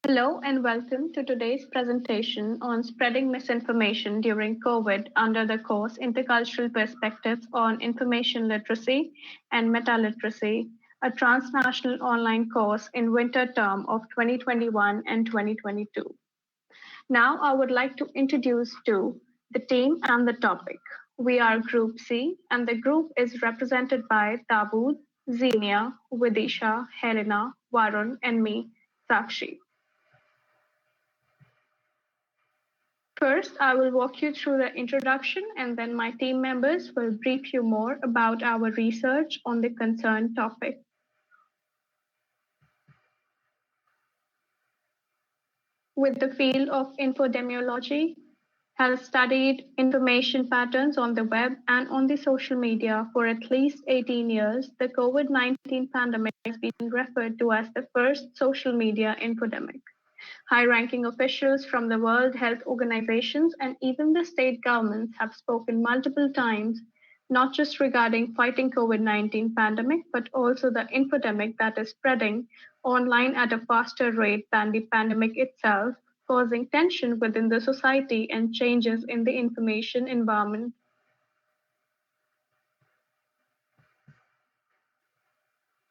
Hello and welcome to today's presentation on spreading misinformation during COVID under the course Intercultural Perspectives on Information Literacy and Meta-Literacy, a transnational online course in winter term of 2021 and 2022. Now I would like to introduce to the team and the topic. We are Group C and the group is represented by Davud, Xenia, Vidisha, Helena, Varun and me, Sakshi. First, I will walk you through the introduction and then my team members will brief you more about our research on the concerned topic. With the field of infodemiology, has studied information patterns on the web and on the social media for at least 18 years, the COVID-19 pandemic has been referred to as the first social media infodemic. High-ranking officials from the World Health Organizations and even the state governments have spoken multiple times, not just regarding fighting COVID-19 pandemic, but also the infodemic that is spreading online at a faster rate than the pandemic itself, causing tension within the society and changes in the information environment.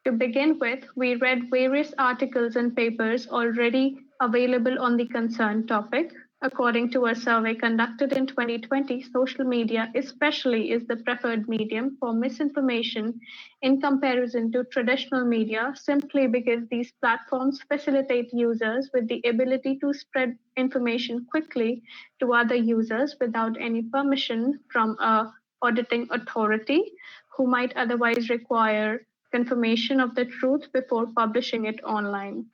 To begin with, we read various articles and papers already available on the concerned topic. According to a survey conducted in 2020, social media especially is the preferred medium for misinformation in comparison to traditional media, simply because these platforms facilitate users with the ability to spread information quickly to other users without any permission from a auditing authority who might otherwise require confirmation of the truth before publishing it online.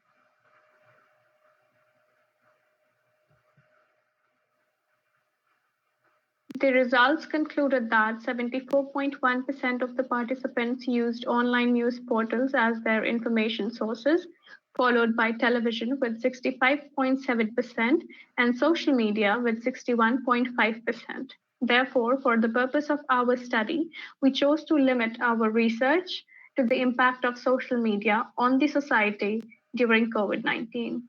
The results concluded that 74.1% of the participants used online news portals as their information sources, followed by television with 65.7% and social media with 61.5%. Therefore, for the purpose of our study, we chose to limit our research to the impact of social media on the society during COVID-19.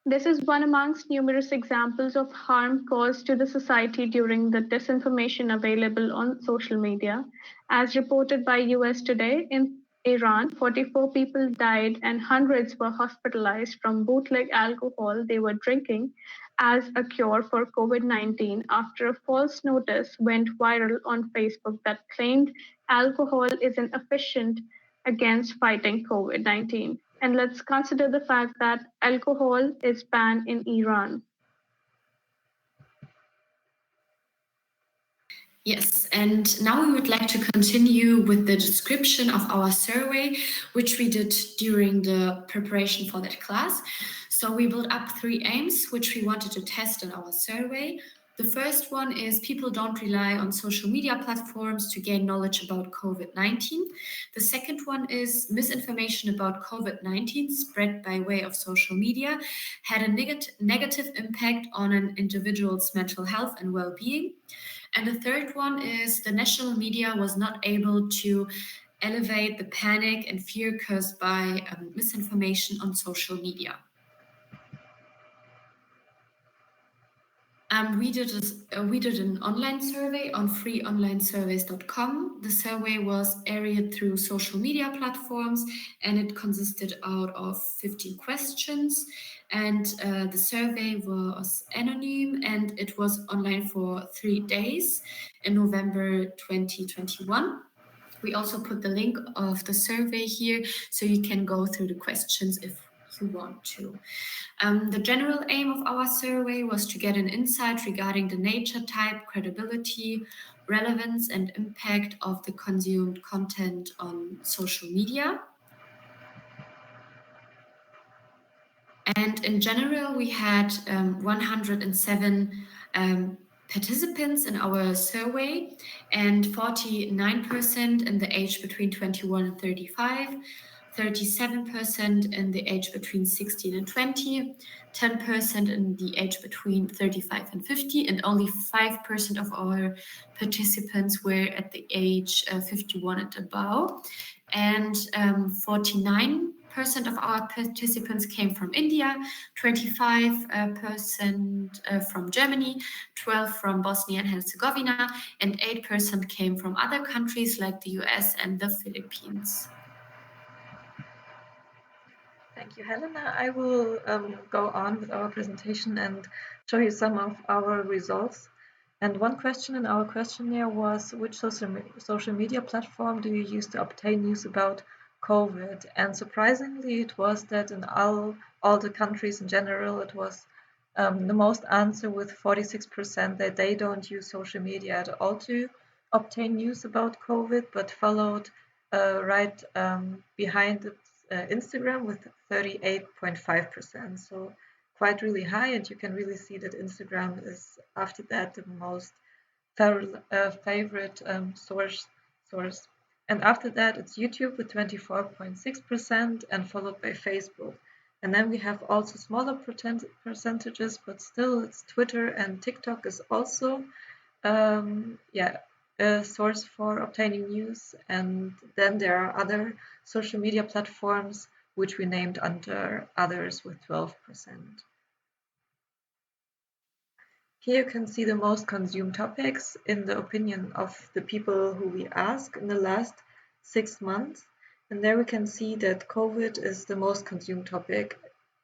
This is one amongst numerous examples of harm caused to the society during the disinformation available on social media. As reported by US Today, in Iran, 44 people died and hundreds were hospitalized from bootleg alcohol they were drinking as a cure for COVID-19 after a false notice went viral on Facebook that claimed alcohol is an efficient against fighting COVID-19. And let's consider the fact that alcohol is banned in Iran. Yes, and now we would like to continue with the description of our survey, which we did during the preparation for that class. So we built up 3 aims, which we wanted to test in our survey. The first one is people don't rely on social media platforms to gain knowledge about COVID-19. The second one is misinformation about COVID-19 spread by way of social media had a negative impact on an individual's mental health and well-being. And the third one is the national media was not able to elevate the panic and fear caused by misinformation on social media. We did an online survey on freeonlinesurveys.com. The survey was aired through social media platforms and it consisted out of 15 questions. And the survey was anonymous and it was online for 3 days in November 2021. We also put the link of the survey here so you can go through the questions if you want to. The general aim of our survey was to get an insight regarding the nature, type, credibility, relevance, and impact of the consumed content on social media. And in general, we had 107 participants in our survey, and 49% in the age between 21 and 35, 37% in the age between 16 and 20, 10% in the age between 35 and 50, and only 5% of our participants were at the age 51 and above. And 49% of our participants came from India, 25% from Germany, 12% from Bosnia and Herzegovina, and 8% came from other countries like the US and the Philippines. Thank you, Helena. I will go on with our presentation and show you some of our results. And one question in our questionnaire was, which social media platform do you use to obtain news about COVID? And surprisingly, it was that in all the countries in general, it was the most answer with 46% that they don't use social media at all to obtain news about COVID, but followed right behind it Instagram with 38.5%. So quite really high, and you can really see that Instagram is after that the most favorite source. And after that, it's YouTube with 24.6% and followed by Facebook. And then we have also smaller percentages, but still it's Twitter and TikTok is also a source for obtaining news. And then there are other social media platforms which we named under others with 12%. Here you can see the most consumed topics in the opinion of the people who we ask in the last 6 months. And there we can see that COVID is the most consumed topic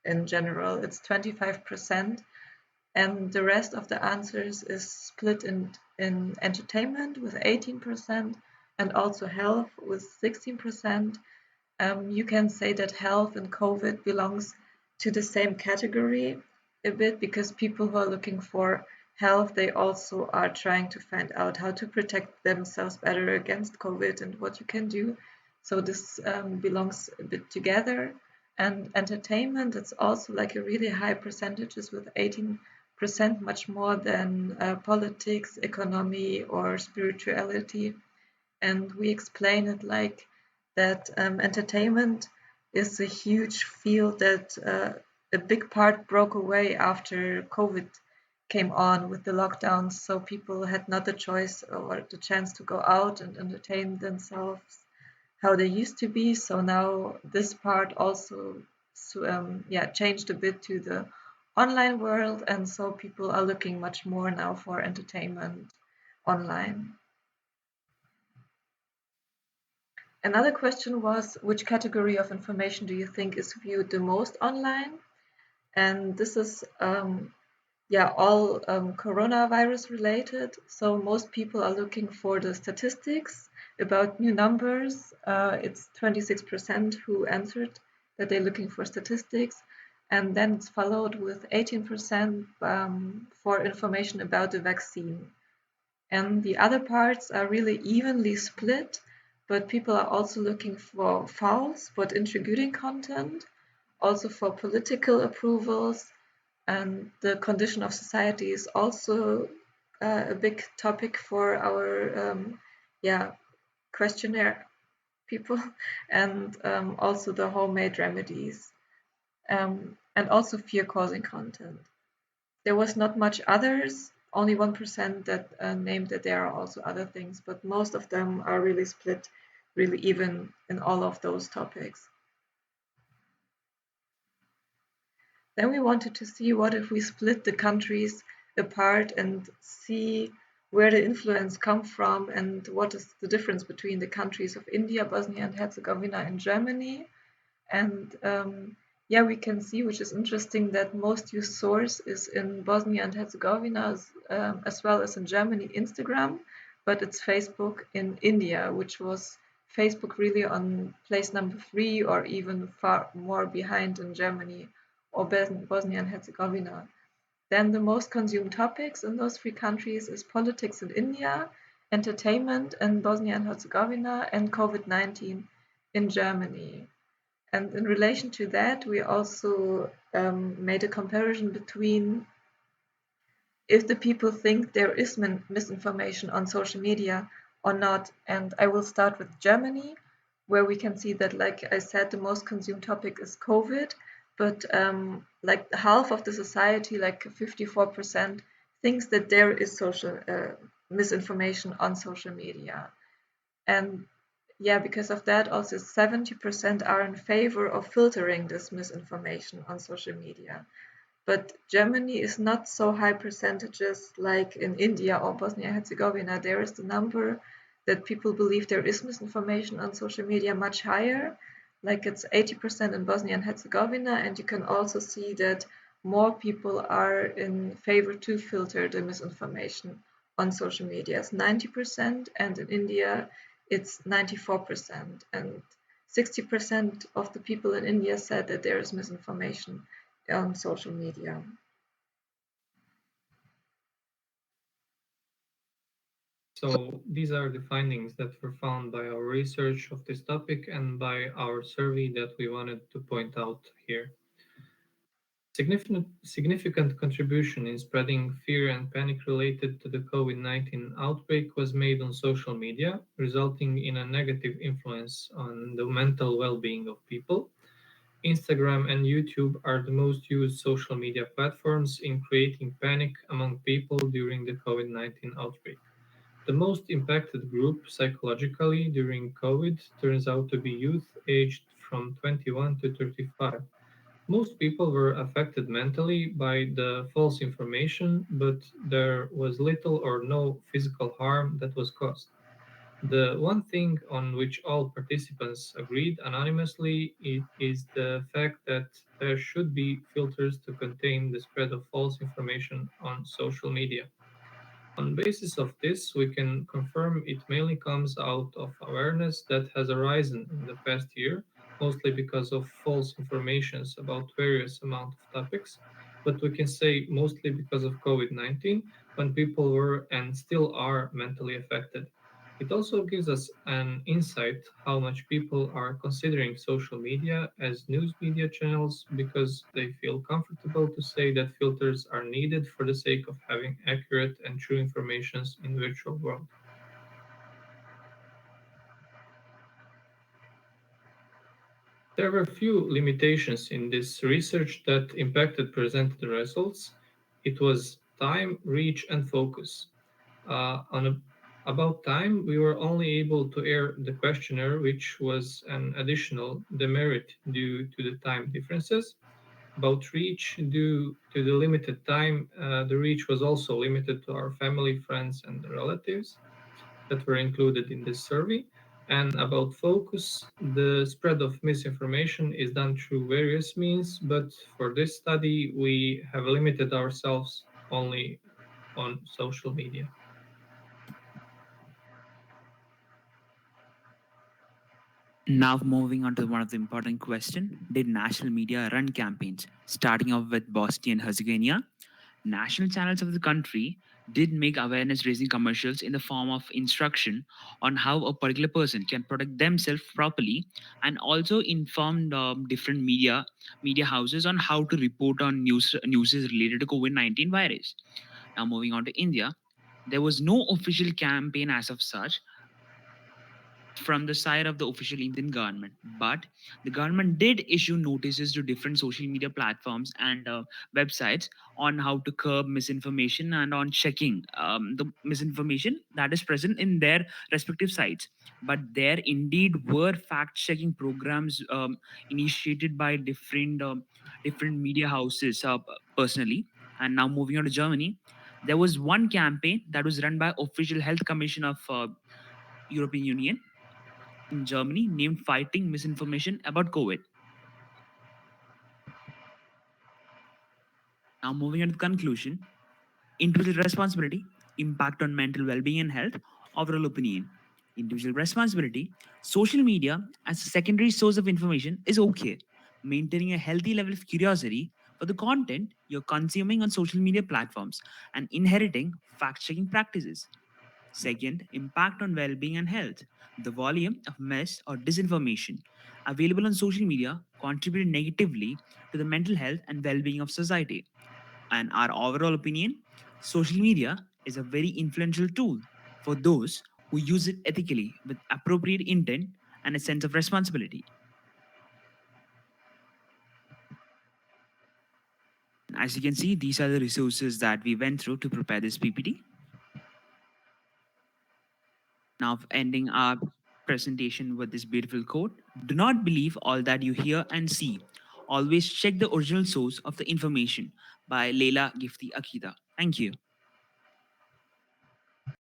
in general. It's 25%. And the rest of the answers is split in entertainment with 18% and also health with 16%. You can say that health and COVID belongs to the same category a bit, because people who are looking for health, they also are trying to find out how to protect themselves better against COVID and what you can do. So this belongs a bit together. And entertainment, it's also like a really high percentages with 18%, much more than politics, economy, or spirituality. And we explain it like that entertainment is a huge field that a big part broke away after COVID came on with the lockdowns. So people had not the choice or the chance to go out and entertain themselves how they used to be. So now this part also changed a bit to the online world, and so people are looking much more now for entertainment online. Another question was, which category of information do you think is viewed the most online? And this is all coronavirus related. So most people are looking for the statistics about new numbers. It's 26% who answered that they're looking for statistics. And then it's followed with 18% for information about the vaccine. And the other parts are really evenly split, but people are also looking for false but intriguing content, also for political approvals, and the condition of society is also a big topic for our questionnaire people, and also the homemade remedies, and also fear-causing content. There was not much others, only 1% that named that there are also other things, but most of them are really split, really even in all of those topics. Then we wanted to see what if we split the countries apart and see where the influence comes from and what is the difference between the countries of India, Bosnia and Herzegovina, and Germany. And we can see, which is interesting, that most used source is in Bosnia and Herzegovina as well as in Germany, Instagram, but it's Facebook in India, which was Facebook really on place number 3 or even far more behind in Germany or Bosnia and Herzegovina. Then the most consumed topics in those 3 countries is politics in India, entertainment in Bosnia and Herzegovina, and COVID-19 in Germany. And in relation to that, we also made a comparison between if the people think there is misinformation on social media or not. And I will start with Germany, where we can see that, like I said, the most consumed topic is COVID, but like half of the society, like 54%, thinks that there is social misinformation on social media. And yeah, because of that, also 70% are in favor of filtering this misinformation on social media. But Germany is not so high percentages like in India or Bosnia and Herzegovina. There is the number that people believe there is misinformation on social media much higher. Like it's 80% in Bosnia and Herzegovina, and you can also see that more people are in favor to filter the misinformation on social media. It's 90%, and in India it's 94%. And 60% of the people in India said that there is misinformation on social media. So these are the findings that were found by our research of this topic and by our survey that we wanted to point out here. Significant contribution in spreading fear and panic related to the COVID-19 outbreak was made on social media, resulting in a negative influence on the mental well-being of people. Instagram and YouTube are the most used social media platforms in creating panic among people during the COVID-19 outbreak. The most impacted group psychologically during COVID turns out to be youth aged from 21 to 35. Most people were affected mentally by the false information, but there was little or no physical harm that was caused. The one thing on which all participants agreed anonymously is the fact that there should be filters to contain the spread of false information on social media. On basis of this, we can confirm it mainly comes out of awareness that has arisen in the past year, mostly because of false informations about various amount of topics, but we can say mostly because of COVID-19, when people were and still are mentally affected. It also gives us an insight how much people are considering social media as news media channels because they feel comfortable to say that filters are needed for the sake of having accurate and true information in virtual world. There were few limitations in this research that impacted presented results. It was time, reach, and focus. About time, we were only able to air the questionnaire, which was an additional demerit due to the time differences. About reach, due to the limited time, the reach was also limited to our family, friends, and relatives that were included in this survey. And about focus, the spread of misinformation is done through various means, but for this study, we have limited ourselves only on social media. Now moving on to one of the important question: did national media run campaigns? Starting off with Bosnia and Herzegovina, national channels of the country did make awareness-raising commercials in the form of instruction on how a particular person can protect themselves properly, and also informed different media houses on how to report on news related to COVID-19 virus. Now moving on to India, there was no official campaign as of such from the side of the official Indian government. But the government did issue notices to different social media platforms and websites on how to curb misinformation and on checking the misinformation that is present in their respective sites. But there indeed were fact checking programs initiated by different media houses personally. And now moving on to Germany, there was one campaign that was run by official health commission of European Union in Germany named Fighting Misinformation About COVID. Now, moving on to the conclusion: individual responsibility, impact on mental well being and health, overall opinion. Individual responsibility, social media as a secondary source of information is okay. Maintaining a healthy level of curiosity for the content you're consuming on social media platforms and inheriting fact checking practices. Second, impact on well being and health. The volume of mis or disinformation available on social media contributed negatively to the mental health and well being of society. And our overall opinion: social media is a very influential tool for those who use it ethically with appropriate intent and a sense of responsibility. As you can see, these are the resources that we went through to prepare this PPT. Now, ending our presentation with this beautiful quote: do not believe all that you hear and see. Always check the original source of the information, by Leila Gifty Akida. Thank you.